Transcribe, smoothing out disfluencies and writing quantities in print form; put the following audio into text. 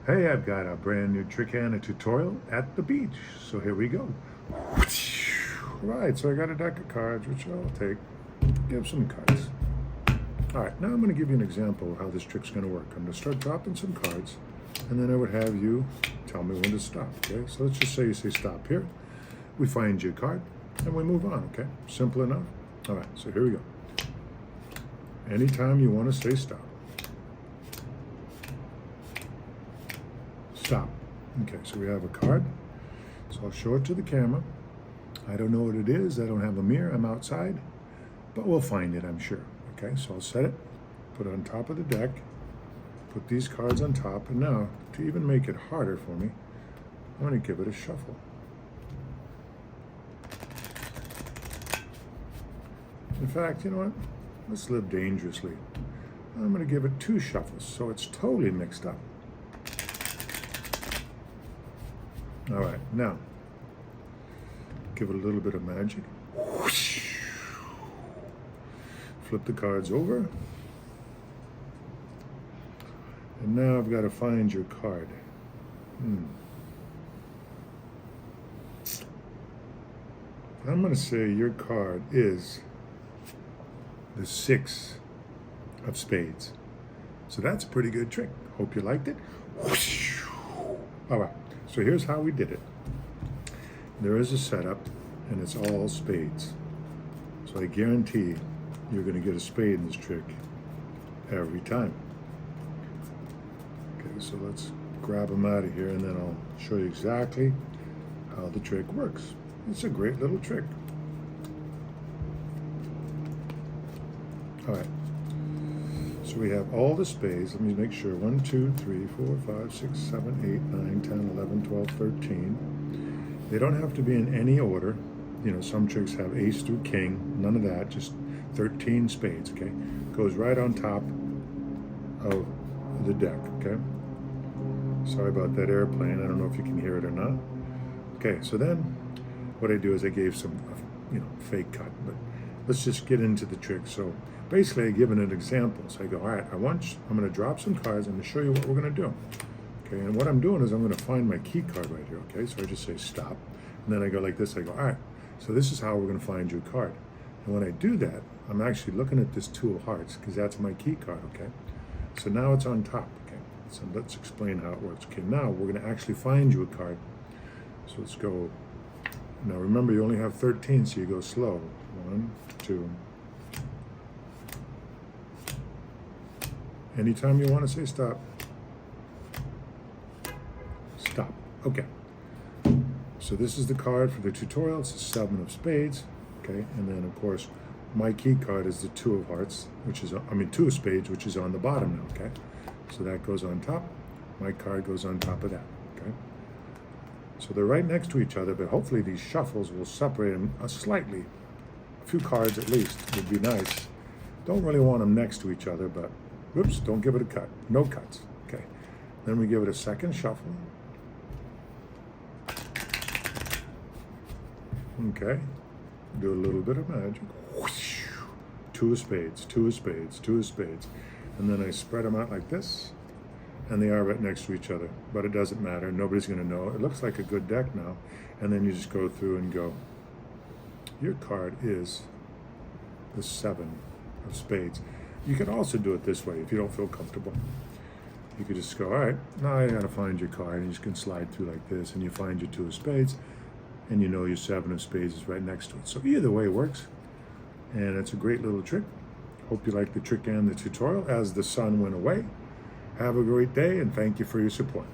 Hey, I've got a brand new trick and a tutorial at the beach. So here we go. Right, so I got a deck of cards, which I'll take. Give some cards. All right, now I'm going to give you an example of how this trick's going to work. I'm going to start dropping some cards, and then I would have you tell me when to stop, okay? So let's just say you say stop here. We find your card, and we move on, okay? Simple enough. All right, so here we go. Anytime you want to say stop. Stop. Okay, so we have a card. So I'll show it to the camera. I don't know what it is. I don't have a mirror. I'm outside. But we'll find it, I'm sure. Okay, so I'll set it, put it on top of the deck, put these cards on top, and now, to even make it harder for me, I'm going to give it a shuffle. In fact, you know what? Let's live dangerously. I'm going to give it 2 shuffles, so it's totally mixed up. All right, now, give it a little bit of magic. Flip the cards over. And now I've got to find your card. I'm going to say your card is the 6 of spades. So that's a pretty good trick. Hope you liked it. All right, so here's how we did it. There is a setup, and it's all spades. So I guarantee you're going to get a spade in this trick every time. Okay, so let's grab them out of here, and then I'll show you exactly how the trick works. It's a great little trick. All right, so we have all the spades. Let me make sure. 1, 2, 3, 4, 5, 6, 7, 8, 9, 10, 11, 12, 13. They don't have to be in any order. You know, some tricks have ace through king. None of that, just 13 spades, okay? Goes right on top of the deck, okay? Sorry about that airplane. I don't know if you can hear it or not. Okay, so then what I do is I gave some, fake cut, but let's just get into the trick. So basically I give it an example. So I go, all right, I'm going to drop some cards. I'm going to show you what we're going to do. Okay, and what I'm doing is I'm going to find my key card right here, okay? So I just say stop, and then I go like this. I go, all right, so this is how we're going to find your card. And when I do that, I'm actually looking at this 2 of hearts because that's my key card, okay? So now it's on top, okay? So let's explain how it works. Okay, now we're going to actually find you a card. So let's go. Now remember, you only have 13, so you go slow. 1, 2. Anytime you want to say stop. Stop. Okay. So this is the card for the tutorial. It's the 7 of spades. Okay, and then of course my key card is the 2 of hearts, 2 of spades, which is on the bottom now, okay? So that goes on top. My card goes on top of that, okay? So they're right next to each other, but hopefully these shuffles will separate them slightly. A few cards at least would be nice. Don't really want them next to each other, but whoops, don't give it a cut. No cuts, okay? Then we give it a second shuffle. Okay, do a little bit of magic. 2 of spades, 2 of spades, 2 of spades. And then I spread them out like this, and they are right next to each other, but it doesn't matter. Nobody's going to know. It looks like a good deck now. And then you just go through and go, your card is the 7 of spades. You could also do it this way if you don't feel comfortable. You could just go, all right, now I got to find your card, and you just can slide through like this, and you find your 2 of spades, and you know your 7 of spades is right next to it. So either way works, and it's a great little trick. Hope you like the trick and the tutorial as the sun went away. Have a great day, and thank you for your support.